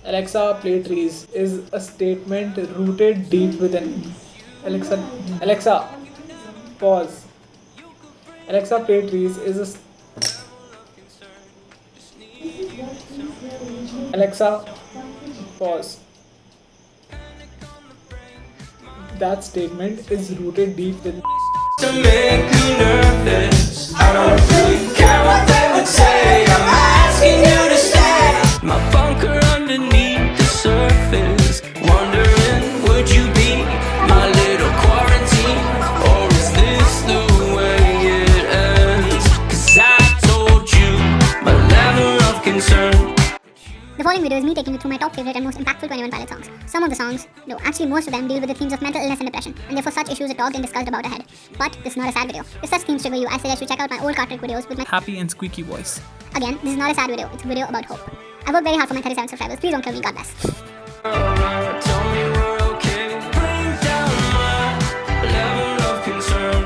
Alexa, play trees is a statement rooted deep within. Alexa, Alexa, pause. Alexa, play trees is a. Alexa, pause. That statement is rooted deep within. To make me nervous, I don't really care what they would say. I'm asking you to stay. My bunker underneath the surface, wondering would you be my little quarantine, or is this the way it ends? 'Cause I told you my level of concern. The following video is me taking you through my top favorite and most impactful 21 Pilots songs. Some of the songs, no, actually most of them, deal with the themes of mental illness and depression, and therefore such issues are talked and discussed about ahead. But this is not a sad video. If such themes trigger you, I suggest you check out my old Cartrick videos with my Happy and squeaky voice. Again, this is not a sad video, it's a video about hope. I worked very hard for my 37 subscribers. Please don't kill me, God bless. Tell me we're okay. Bring down my level of concern.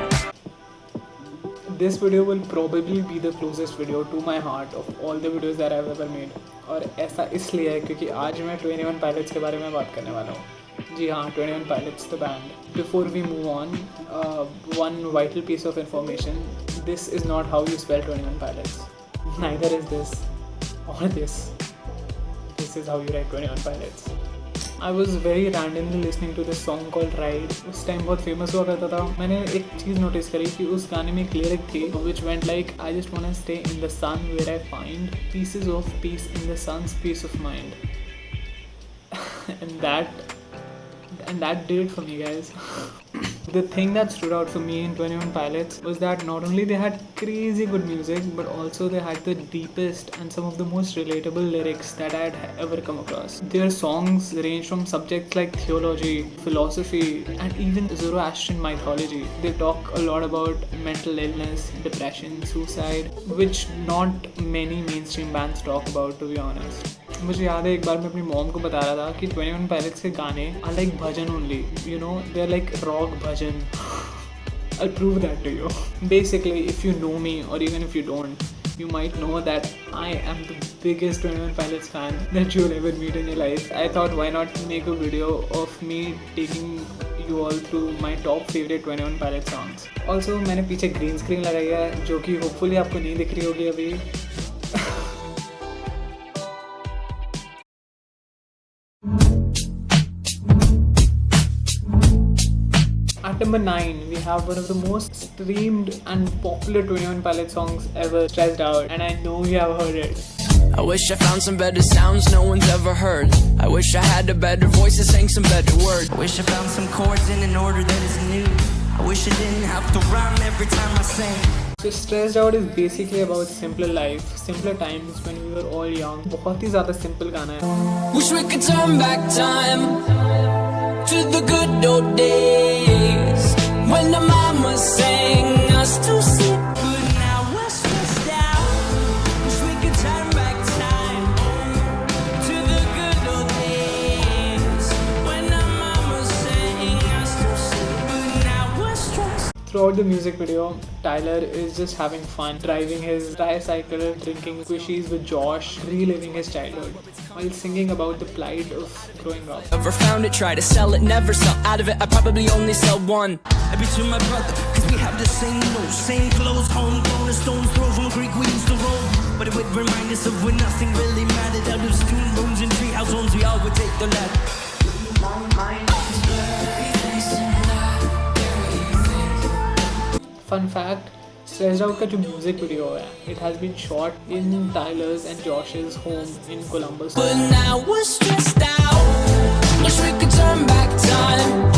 This video will probably be the closest video to my heart of all the videos that I've ever made. और ऐसा इसलिए है क्योंकि आज मैं 21 Pilots के बारे में बात करने वाला हूँ. जी हाँ, 21 Pilots the band. Before we move on, one vital piece of information. This is not how you spell 21 Pilots. Neither is this or this. This is how you write 21 Pilots. I was very randomly listening to this song called Ride. उस time बहुत famous हुआ करता था. मैंने एक चीज़ notice करी कि उस गाने में एक लिरिक थी which went like I just wanna stay in the sun where I find pieces of peace in the sun's peace of mind. and that did it for me, guys. The thing that stood out for me in 21 Pilots was that not only they had crazy good music, but also they had the deepest and some of the most relatable lyrics that I had ever come across. Their songs range from subjects like theology, philosophy, and even Zoroastrian mythology. They talk a lot about mental illness, depression, suicide, which not many mainstream bands talk about, to be honest. मुझे याद है एक बार मैं अपनी mom को बता रहा था कि 21 Pilots के गाने are like bhajan only, you know, they're like rock bhajan. I'll prove that to you. Basically, if you know me or even if you don't, you might know that I am the biggest 21 Pilots fan that you'll ever meet in your life. I thought why not make a video of me taking you all through my top favorite 21 Pilots songs. Also, मैंने पीछे green screen लगाई है जो कि hopefully आपको नहीं दिख रही होगी अभी. At number 9, we have one of the most streamed and popular 21 Pilots songs ever, Stressed Out, and I know you have heard it. I wish I found some better sounds no one's ever heard. I wish I had a better voice and sang some better words. I wish I found some chords in an order that is new. I wish I didn't have to rhyme every time I sang. So Stressed Out is basically about simpler life, simpler times when we were all young. बहुत ही ज़्यादा simple गाना है. Wish we could turn back time to the good old days when the mama sang us to sleep. But now we're stressed out. Wish we could turn back time to the good old days when the mama sang us to sleep. But now we're stressed. Throughout the music video, Tyler is just having fun, driving his tricycle, drinking squishies with Josh, reliving his childhood, while singing about the plight of growing up. Ever found it, try to sell it, never sell out of it, I probably only sell one. I be to my brother, cause we have the same nose, same clothes, homegrown, a stone's throw from Greek we used to roam. But it would remind us of when nothing really mattered. Out of student rooms and treehouse homes, we all would take the ladder. Fun fact, Stressed Out का जो music video है, it has been shot in Tyler's and Josh's home in Columbus. But now we're stressed out. Wish we could turn back time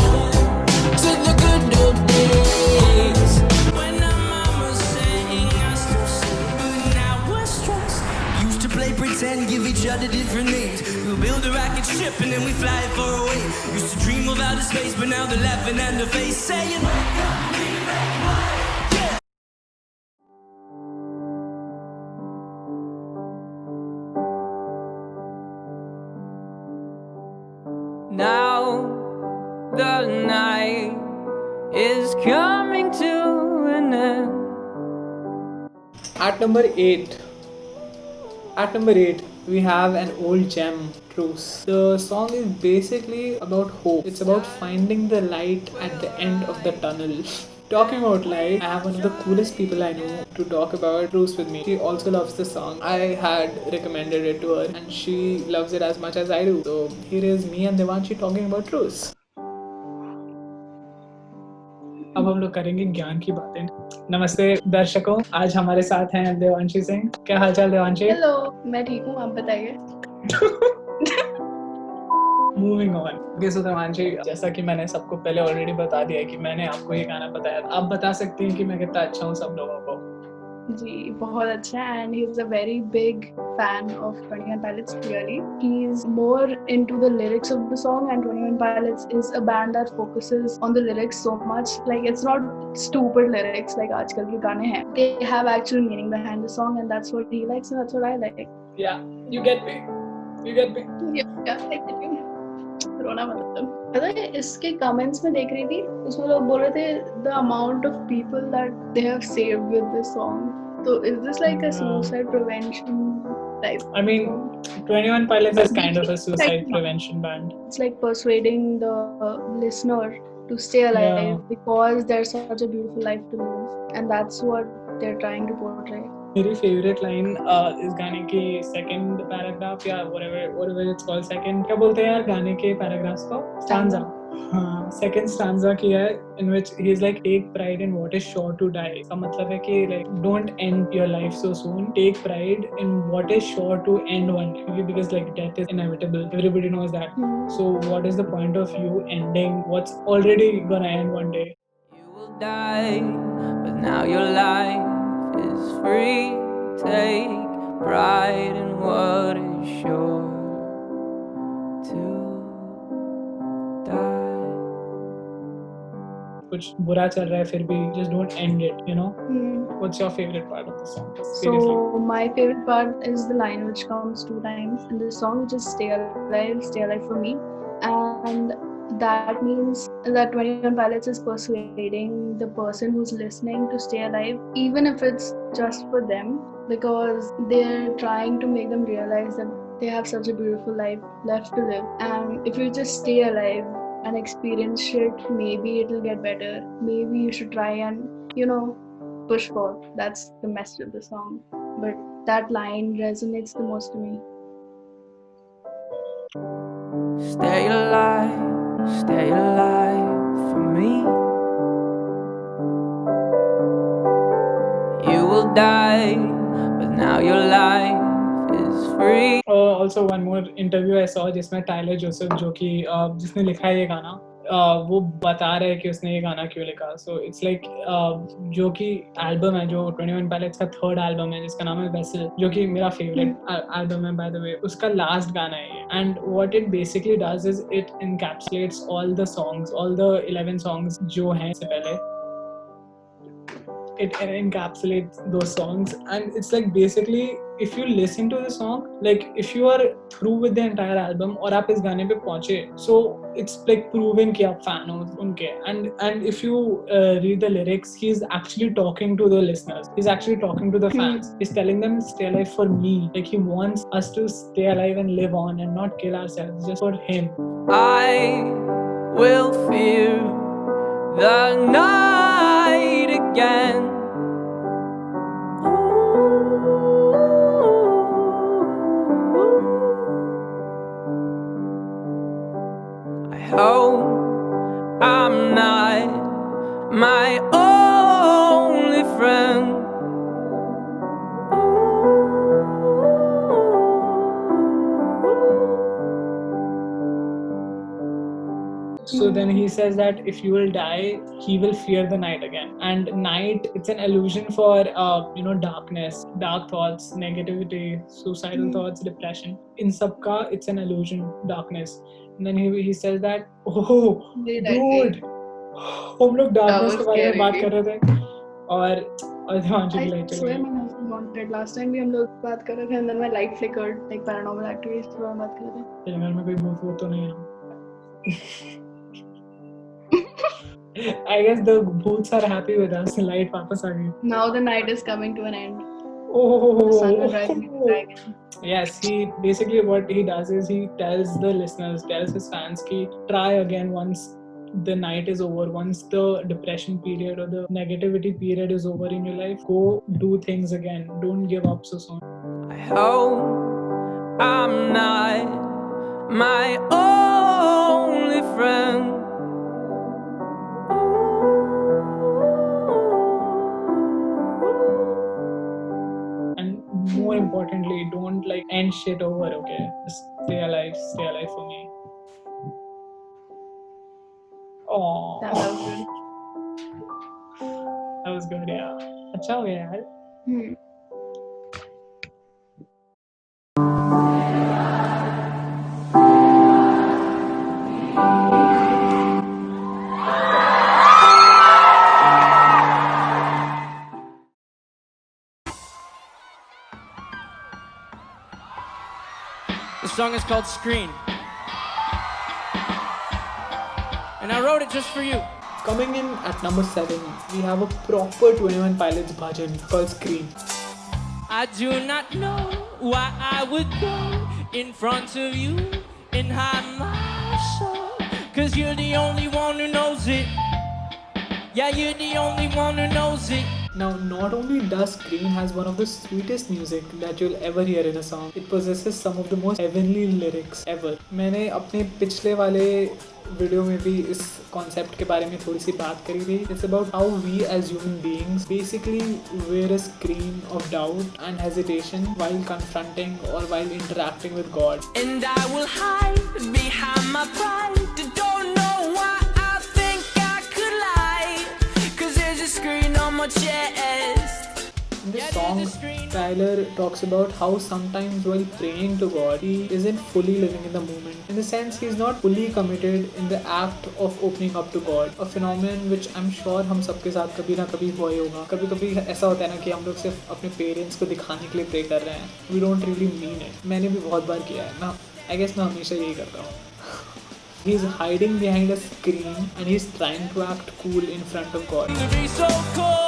to the good old days when our mama sang us to sleep. But now we're stressed. Used to play pretend, give each other different names. We'll build a rocket ship and then we fly it far away. Used to dream of outer space, but now they're laughing at the face, saying, "Wake up, we make one." Now the night is coming to an end. At number 8, we have an old gem, Truce. The song is basically about hope. It's about finding the light at the end of the tunnel. Talking about light, I have one of the coolest people I know to talk about Truce with me. She also loves the song. I had recommended it to her and she loves it as much as I do. So here is me and Devanshi talking about Truce. अब हम लोग करेंगे ज्ञान की बातें। नमस्ते दर्शकों, आज हमारे साथ हैं देवांशी सिंह। क्या हालचाल देवांशी? हेलो, मैं ठीक हूँ, आप बताइए। Moving on. सो देवांशी, जैसा कि मैंने सबको पहले ऑलरेडी बता दिया है कि मैंने आपको ये गाना बताया, आप बता सकती हैं कि मैं कितना अच्छा हूँ सब लोगों को? जी, बहुत अच्छा है and he is a very big fan of 21 Pilots clearly. He is more into the lyrics of the song and 21 Pilots is a band that focuses on the lyrics so much. Like it's not stupid lyrics like आजकल के गाने हैं. They have actual meaning behind the song and that's what he likes and that's what I like. Yeah, you get me. You get me. Yeah, I get you. रोना मतलब पता है इसके comments में देख रही थी उसमें लोग बोल रहे थे the amount of people that they have saved with this song. So is this like a suicide prevention type? I mean, 21 Pilots is kind of a suicide Like, prevention band. it's like persuading the listener to stay alive because there's such a beautiful life to live and that's what they're trying to portray. मेरी favourite line इस गाने की second paragraph या whatever it's called, second क्या बोलते हैं यार गाने के पैराग्राफ्स को? स्टैंजा। हाँ, सेकंड स्टैंजा की है in which he is like take pride in what is sure to die. इसका मतलब है कि like don't end your life so soon. Take pride in what is sure to end one day because like death is inevitable. Everybody knows that. So what is the point of you ending what's already gonna end one day? You will die, but now your life is free. Take pride in what is sure to die. कुछ बुरा चल रहा है फिर भी just don't end it, you know? What's your favorite part of the song? Seriously. So my favorite part is the line which comes 2 times in the song, which is stay alive for me. And that means that 21 Pilots is persuading the person who's listening to stay alive, even if it's just for them, because they're trying to make them realize that they have such a beautiful life left to live. And if you just stay alive and experience shit, maybe it'll get better. Maybe you should try and, push forward. That's the message of the song. But that line resonates the most to me. Stay alive for me. You will die, but now your life is free. Also one more interview I saw जिसमें Tyler Joseph जो कि जिसने लिखा है ये गाना, वो बता रहे हैं कि उसने ये गाना क्यों लिखा. सो इट्स लाइक जो कि एल्बम है जो 21 Pilots का थर्ड एल्बम है जिसका नाम है वेसल, जो कि मेरा फेवरेट एल्बम है बाय द वे, उसका लास्ट गाना है ये. And what it basically does is it encapsulates all the songs, all the 11 songs जो हैं इससे पहले. It encapsulates those songs and it's like basically if you listen to the song, like if you are through with the entire album और आप इस गाने पे पहुंचे, so it's like proven कि आप fan हो उनके. And if you read the lyrics, he's actually talking to the listeners, he's actually talking to the fans. He's telling them stay alive for me, like he wants us to stay alive and live on and not kill ourselves just for him. I will fear the night again. I hope I'm not my only friend. So then he says that if you will die, he will fear the night again. And night, it's an allusion for darkness, dark thoughts, negativity, suicidal thoughts, depression. In sabka, it's an allusion, darkness. And then he says that, oh, dude, हम लोग darkness के बारे में बात कर रहे थे और देवांशी की लाइट चल गई. Last time भी हम लोग बात कर रहे थे and then my light flickered, like paranormal activities के बारे में बात कर रहे थे. तेरे घर में कोई भूत तो नहीं है? I guess the boots are happy with us. Light वापस आ गई. Now the night is coming to an end. Oh, The sun will rise and die again. Yes, he basically what he does is he tells the listeners, tells his fans ki try again once the night is over, once the depression period or the negativity period is over in your life, go do things again, don't give up so soon. I hope I'm not my only friend. And more importantly, don't like end shit over, okay? Just stay alive for me. Oh, That was good. that was good, yeah. अच्छा हो गया यार. Hmm. The song is called Screen. And I wrote it just for you. Coming in at number 7, we have a proper 21 Pilots bhajan called Scream. I do not know why I would go in front of you and hide my soul. Cause you're the only one who knows it. Yeah, you're the only one who knows it. Now, not only does Scream has one of the sweetest music that you'll ever hear in a song, it possesses some of the most heavenly lyrics ever. मैंने अपने पिछले वाले video में भी इस concept के बारे में थोड़ी सी बात करी थी. It's about how we as human beings basically wear a screen of doubt and hesitation while confronting or while interacting with God. And I will hide behind my pride. Don't know why I think I could lie. Cause there's a screen on my chest. In this song, Tyler talks about how sometimes while praying to God, he isn't fully living in the moment. In the sense, he's not fully committed in the act of opening up to God. A phenomenon which I'm sure हम सबके साथ कभी ना कभी हुआ ही होगा. कभी-कभी ऐसा होता है ना कि हम लोग सिर्फ अपने पेरेंट्स को दिखाने के लिए प्रे कर रहे हैं. We don't really mean it. मैंने भी बहुत बार किया है. I guess मैं हमेशा यही करता हूँ. He's hiding behind a screen and he's trying to act cool in front of God. To be so cool.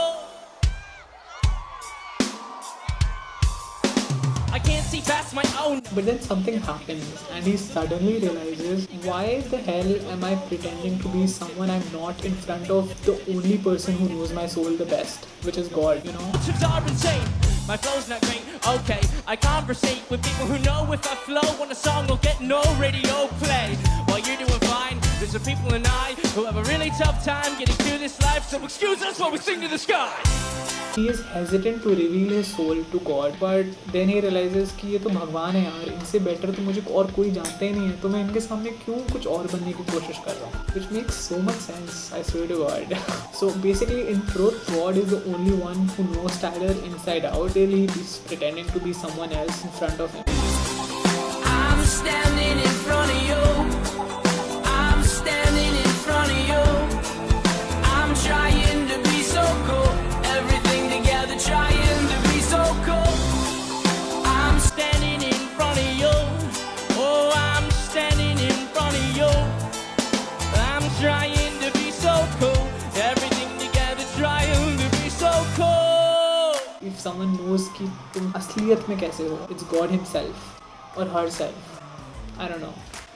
I can't see past my own. But then something happens and he suddenly realizes, why the hell am I pretending to be someone I'm not in front of the only person who knows my soul the best, which is God, you know? Tips are insane. My flow's not great. Okay, I conversate with people who know if I flow on a song will get no radio play. While you're doing fine, there's some people and I who have a really tough time getting through this life. So excuse us while we sing to the sky. He is hesitant to reveal his soul to God, but then he realizes कि ये तो भगवान है यार, इनसे better तो मुझे और कोई जानता ही नहीं है, तो मैं इनके सामने क्यों कुछ और बनने की कोशिश कर रहा हूँ? Which makes so much sense, I swear to God. So basically, in truth, God is the only one who knows Tyler inside out. Till he is pretending to be someone else in front of him. I'm standing in front of you. I'm standing in front of you. I'm trying to be so cool. Everything together, trying to be so cool. I'm standing in front of you. Oh, I'm standing in front of you. I'm trying to be so cool. Everything together, trying to be so cool. If someone knows कि तुम असलियत में कैसे हो, it's God himself or herself. I don't know.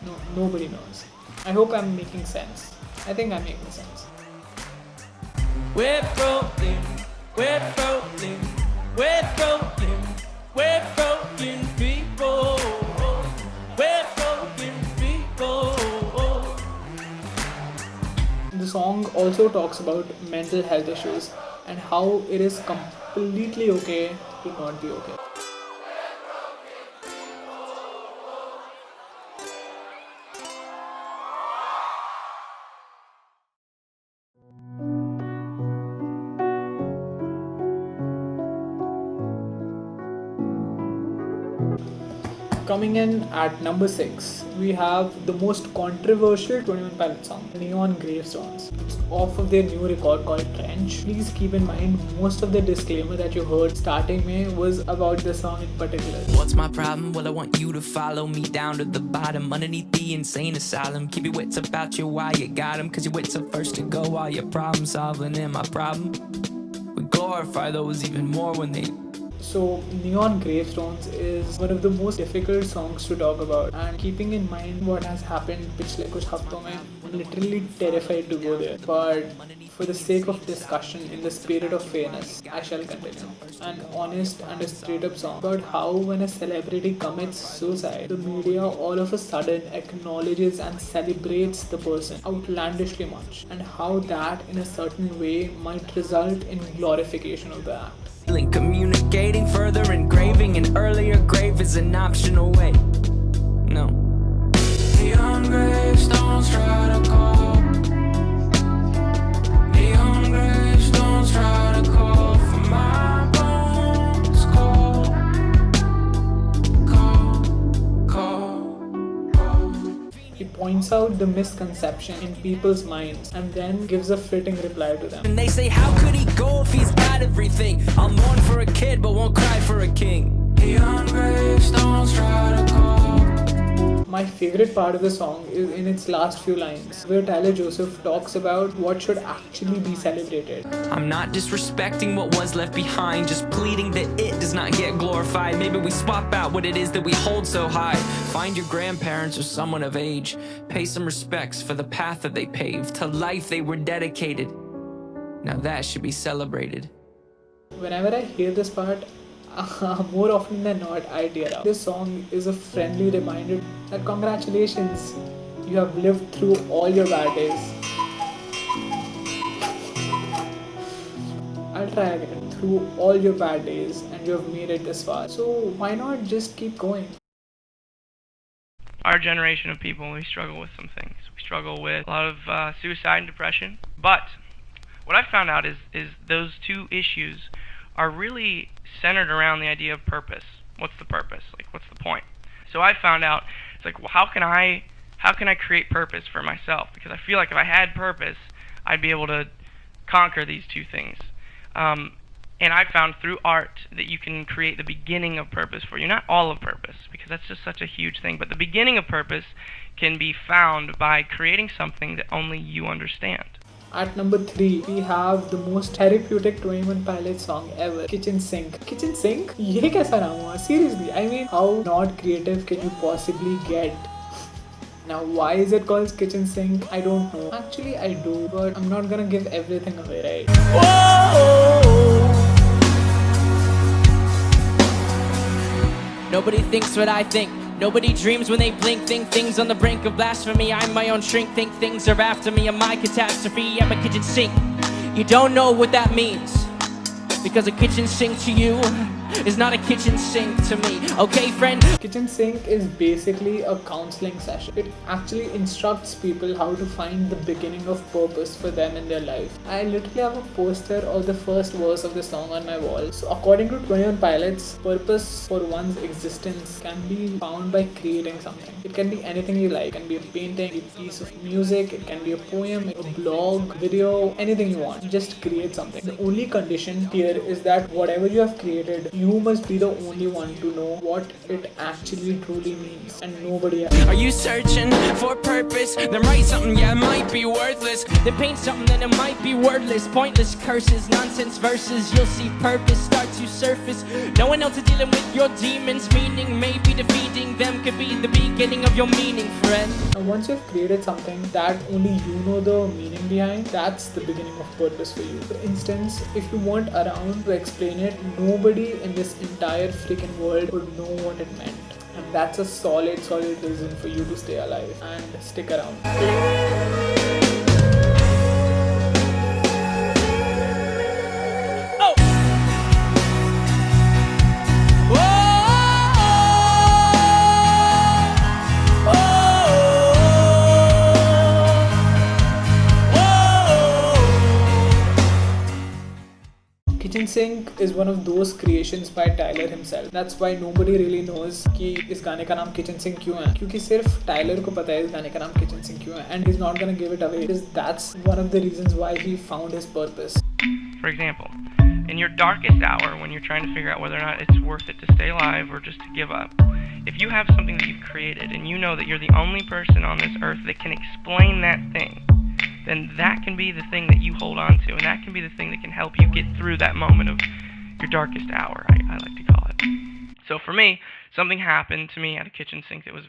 No, nobody knows. I hope I'm making sense. I think I'm making sense. We're broken, we're broken, we're broken, we're broken people. We're broken people. The song also talks about mental health issues and how it is completely okay to not be okay. Coming in at number 6, we have the most controversial 21 Pilots song, Neon Gravestones. It's off of their new record called Trench. Please keep in mind, most of the disclaimer that you heard starting में was about the song in particular. What's my problem? Well, I want you to follow me down to the bottom, underneath the insane asylum. Keep your wits about you while you got them, cause your wits are first to go while you're problem solving. And my problem, we glorify those even more when they So Neon Gravestones is one of the most difficult songs to talk about, and keeping in mind what has happened पिछले कुछ हफ्तों में, I'm literally terrified to go there. But for the sake of discussion, in the spirit of fairness, I shall continue. An honest and a straight up song about how when a celebrity commits suicide, the media all of a sudden acknowledges and celebrates the person outlandishly much, and how that in a certain way might result in glorification of the act. Communicating further, engraving an earlier grave is an optional way. No. Neon gravestones try to call. Neon gravestones try to call for my bones. Call. He points out the misconception in people's minds and then gives a fitting reply to them. And they say, how could he go if he's got everything? I'll mourn for a kid, but won't cry for a king. Neon gravestones try to call. My favorite part of the song is in its last few lines, where Tyler Joseph talks about what should actually be celebrated. I'm not disrespecting what was left behind, just pleading that it does not get glorified. Maybe we swap out what it is that we hold so high. Find your grandparents or someone of age. Pay some respects for the path that they paved, to life they were dedicated. Now that should be celebrated. Whenever I hear this part, more often than not, I tear up. This song is a friendly reminder that congratulations, you have lived through all your bad days. I'll try again. Through all your bad days, and you have made it this far. So why not just keep going? Our generation of people, we struggle with some things. We struggle with a lot of suicide and depression. But what I've found out is those two issues are really centered around the idea of purpose. What's the purpose? Like, what's the point? So I found out, it's like, well, how can I create purpose for myself? Because I feel like if I had purpose, I'd be able to conquer these two things. And I found through art that you can create the beginning of purpose for you. Not all of purpose, because that's just such a huge thing, but the beginning of purpose can be found by creating something that only you understand. At number 3, we have the most therapeutic 21 Pilots song ever, Kitchen Sink. Kitchen Sink? ये कैसा नाम हुआ? Seriously, I mean, how not creative can you possibly get? Now, why is it called Kitchen Sink? I don't know. Actually, I do, but I'm not gonna give everything away, right? Whoa! Nobody thinks what I think. Nobody dreams when they blink. Think things on the brink of blasphemy. I'm my own shrink. Think things are after me. I'm my catastrophe. I'm a kitchen sink. You don't know what that means, because a kitchen sink to you is not a kitchen sink to me. Okay, friend? Kitchen Sink is basically a counseling session. It actually instructs people how to find the beginning of purpose for them in their life. I literally have a poster of the first verse of the song on my wall. So according to 21 Pilots, purpose for one's existence can be found by creating something. It can be anything you like. It can be a painting, a piece of music, it can be a poem, a blog, video, anything you want. Just create something. The only condition here is that whatever you have created, you must be the only one to know what it actually truly means, and nobody else. Are you searching for purpose? Then write something, yeah, it might be worthless. Then paint something, then it might be wordless. Pointless curses, nonsense verses. You'll see purpose start to surface. No one else is dealing with your demons. Meaning, maybe defeating them could be the beginning of your meaning, friend. And once you've created something that only you know the meaning behind, that's the beginning of purpose for you. For instance, if you weren't around to explain it, nobody in this entire freaking world would know what it meant. And that's a solid reason for you to stay alive and stick around. Kitchen Sink is one of those creations by Tyler himself. That's why nobody really knows कि इस गाने का नाम Kitchen Sink क्यों है, क्योंकि सिर्फ Tyler को पता है इस गाने का नाम Kitchen Sink क्यों है, and he's not gonna give it away because that's one of the reasons why he found his purpose. For example, in your darkest hour, when you're trying to figure out whether or not it's worth it to stay alive or just to give up, if you have something that you've created and you know that you're the only person on this earth that can explain that thing, then that can be the thing that you hold on to, and that can be the thing that can help you get through that moment of your darkest hour, I I like to call it. So for me, something happened to me at a kitchen sink that was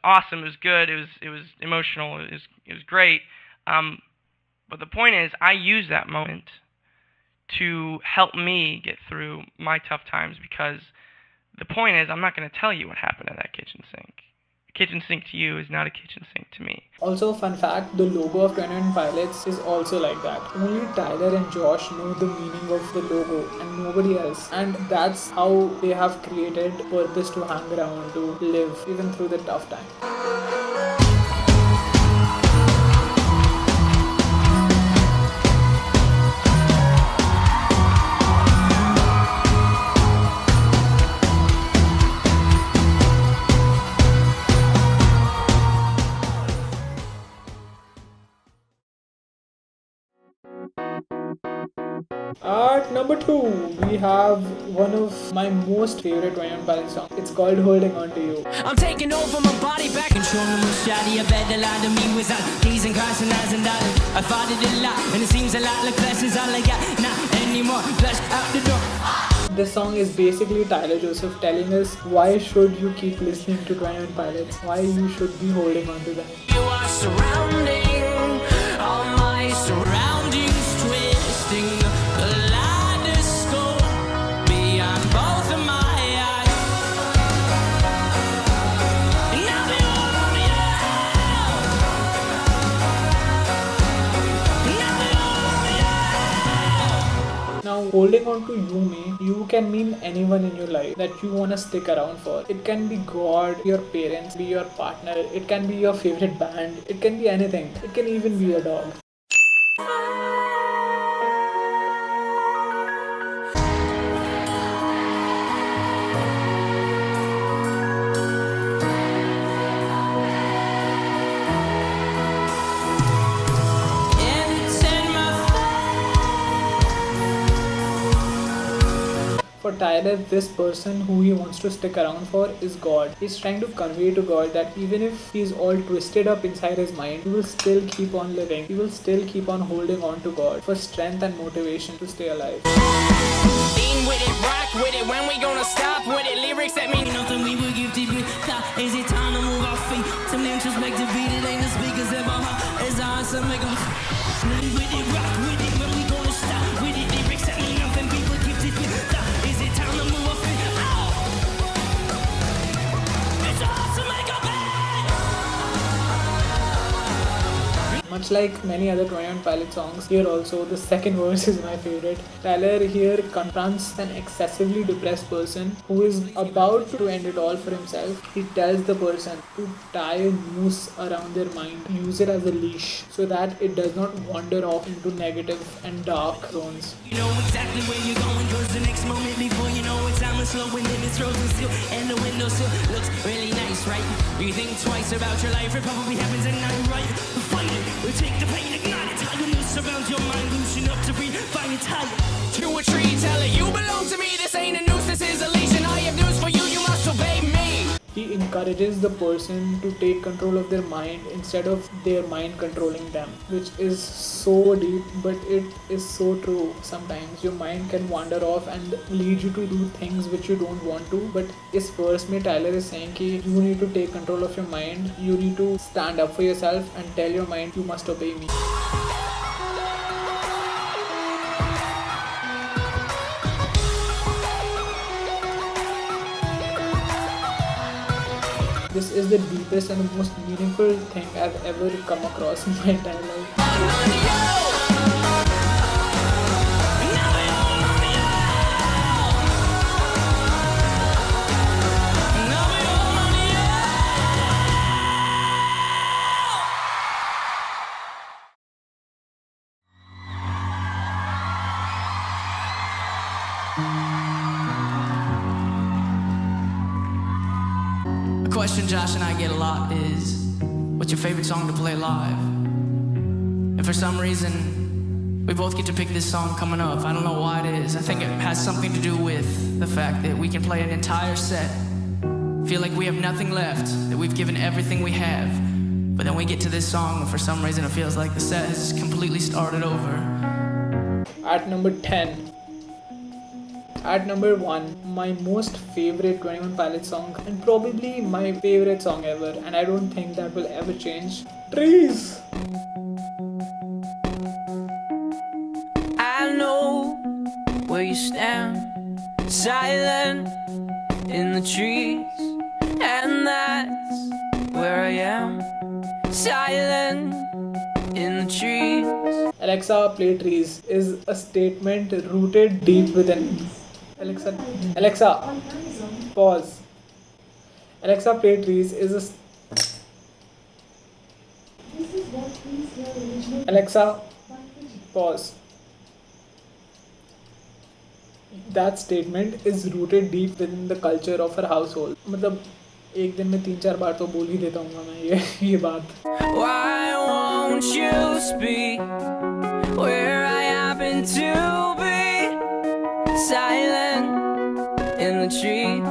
awesome, it was good, it was emotional, it was great. But the point is, I used that moment to help me get through my tough times, because the point is, I'm not going to tell you what happened at that kitchen sink. A kitchen sink to you is not a kitchen sink to me. Also, fun fact, the logo of 21 Pilots is also like that. Only Tyler and Josh know the meaning of the logo and nobody else. And that's how they have created purpose to hang around, to live even through the tough time. At number 2, we have one of my most favorite 21 Pilots songs. It's called Holding On To You. I'm taking over my body back, controlling my shoddy. I bet a lot of me was out keys and cars and eyes and dollars. I fought it a lot, and it seems a lot like flesh is all I got. Not anymore, flesh out the door. This song is basically Tyler Joseph telling us why should you keep listening to 21 Pilots, why you should be holding on to them. You are surrounding all my surroundings, twisting the kaleidoscope beyond both of my eyes. And I'll be on you. And I'll be on you. Now, holding on to you can mean anyone in your life that you want to stick around for. It can be God, your parents, be your partner, it can be your favorite band, it can be anything. It can even be a dog. For Tyler, this person who he wants to stick around for is God. He's trying to convey to God that even if he's all twisted up inside his mind, he will still keep on living. He will still keep on holding on to God for strength and motivation to stay alive. Lean with it, rock with it, when we gonna stop with it? Lyrics that mean nothing, we will give deep. Is it time to move our feet? Some introspective beat, it ain't the speakers in my heart. It's awesome, make them lean with it, rock with it, when we gonna stop with it? Lyrics that mean nothing, we will give deep. Is it time to move our feet? Oh! It's awesome, make them Much like many other 21 Pilot songs, here also the second verse is my favorite. Tyler here confronts an excessively depressed person who is about to end it all for himself. He tells the person to tie a noose around their mind, use it as a leash so that it does not wander off into negative and dark zones. You know exactly where you're going, cause the next moment before you know it's time is slowing and it's frozen still, and the windowsill looks really nice, right? You think twice about your life, it probably happens at night, right? Fight it, we take the pain, ignite it, tie a noose around your mind, loosen up to breathe, find it tight. To a tree, tell it you belong to me, this ain't a noose, this is a leash, and I have news for you, you must obey me. He encourages the person to take control of their mind instead of their mind controlling them, which is so deep, but it is so true. Sometimes your mind can wander off and lead you to do things which you don't want to, but इस verse में Tyler is saying कि you need to take control of your mind, you need to stand up for yourself and tell your mind you must obey me. This is the deepest and most meaningful thing I've ever come across in my entire life. A question Josh and I get a lot is, what's your favorite song to play live? And for some reason, we both get to pick this song coming up. I don't know why it is. I think it has something to do with the fact that we can play an entire set, feel like we have nothing left, that we've given everything we have, but then we get to this song and for some reason it feels like the set has completely started over. At number 10, At number 1, my most favorite 21 Pilots song, and probably my favorite song ever, and I don't think that will ever change. Trees! I know where you stand, silent in the trees, and that's where I am, silent in the trees. Alexa, play Trees is a statement rooted deep within. Alexa, pause. Alexa, play Trees is a. Alexa, pause. That statement is rooted deep within the culture of her household. मतलब एक दिन में 3-4 बार तो बोल ही देता हूँ मैं ये बात. Why won't you speak where I happen to be? Silent in the trees,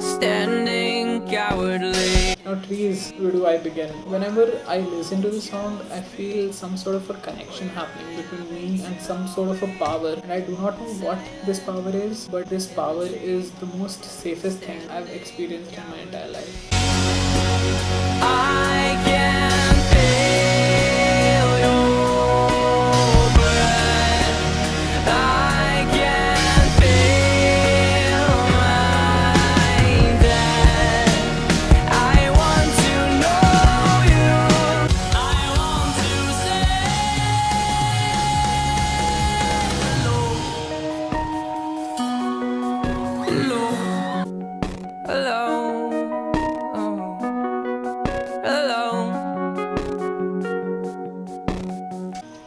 standing cowardly. Now, Trees, where do I begin? Whenever I listen to the song, I feel some sort of a connection happening between me and some sort of a power. And I do not know what this power is, but this power is the most safest thing I've experienced in my entire life. I can feel your breath. I can feel my death. I want to know you. I want to say hello. Hello.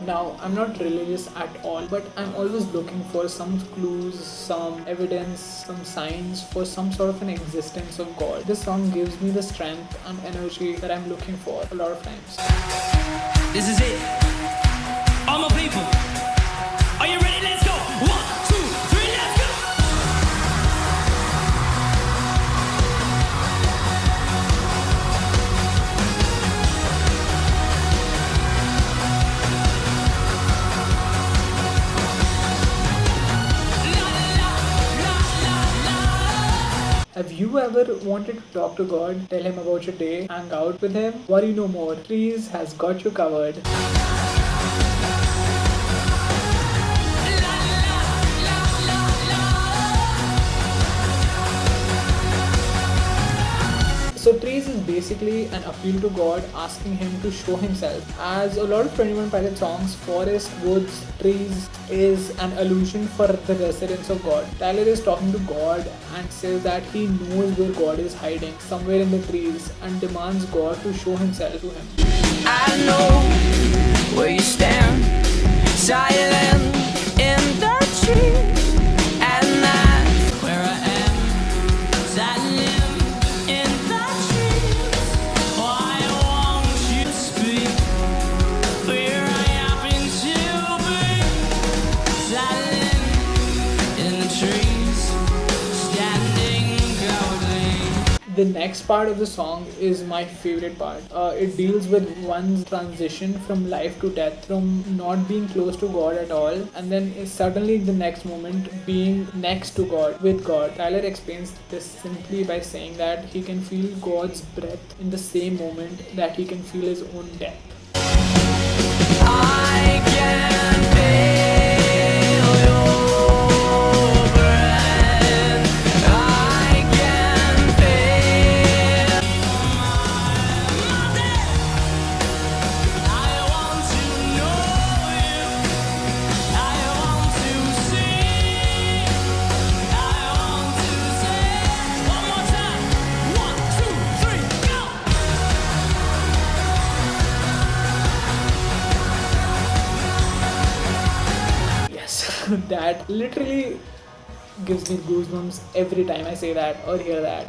Now, I'm not religious at all, but I'm always looking for some clues, some evidence, some signs for some sort of an existence of God. This song gives me the strength and energy that I'm looking for a lot of times. This is it. All my people. Are you ready? Let's go. 1, 2, 3, let's go. Have you ever wanted to talk to God, tell him about your day, hang out with him? Worry no more. Trees has got you covered. So Trees is basically an appeal to God, asking him to show himself. As a lot of 21 Pilots songs, forest, woods, trees is an allusion for the residence of God. Tyler is talking to God and says that he knows where God is hiding, somewhere in the trees, and demands God to show himself to him. I know where you stand, silent in the trees, and that's where I am, silent in the trees. Why won't you speak where I happen to be? Silent in the trees, standing cowardly. The next part of the song is my favorite part. It deals with one's transition from life to death, from not being close to God at all, and then suddenly the next moment being next to God, with God. Tyler explains this simply by saying that he can feel God's breath in the same moment that he can feel his own death. I can feel your breath. I can feel my death. I want to know you. I want to see. I want to say one more time. 1, 2, 3, go. Yes, that literally gives me goosebumps every time I say that or hear that.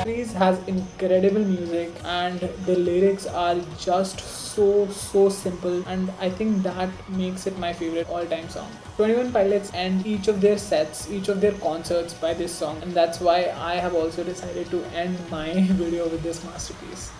Trees has incredible music and the lyrics are just so simple, and I think that makes it my favorite all-time song. 21 Pilots end each of their sets, each of their concerts by this song, and that's why I have also decided to end my video with this masterpiece.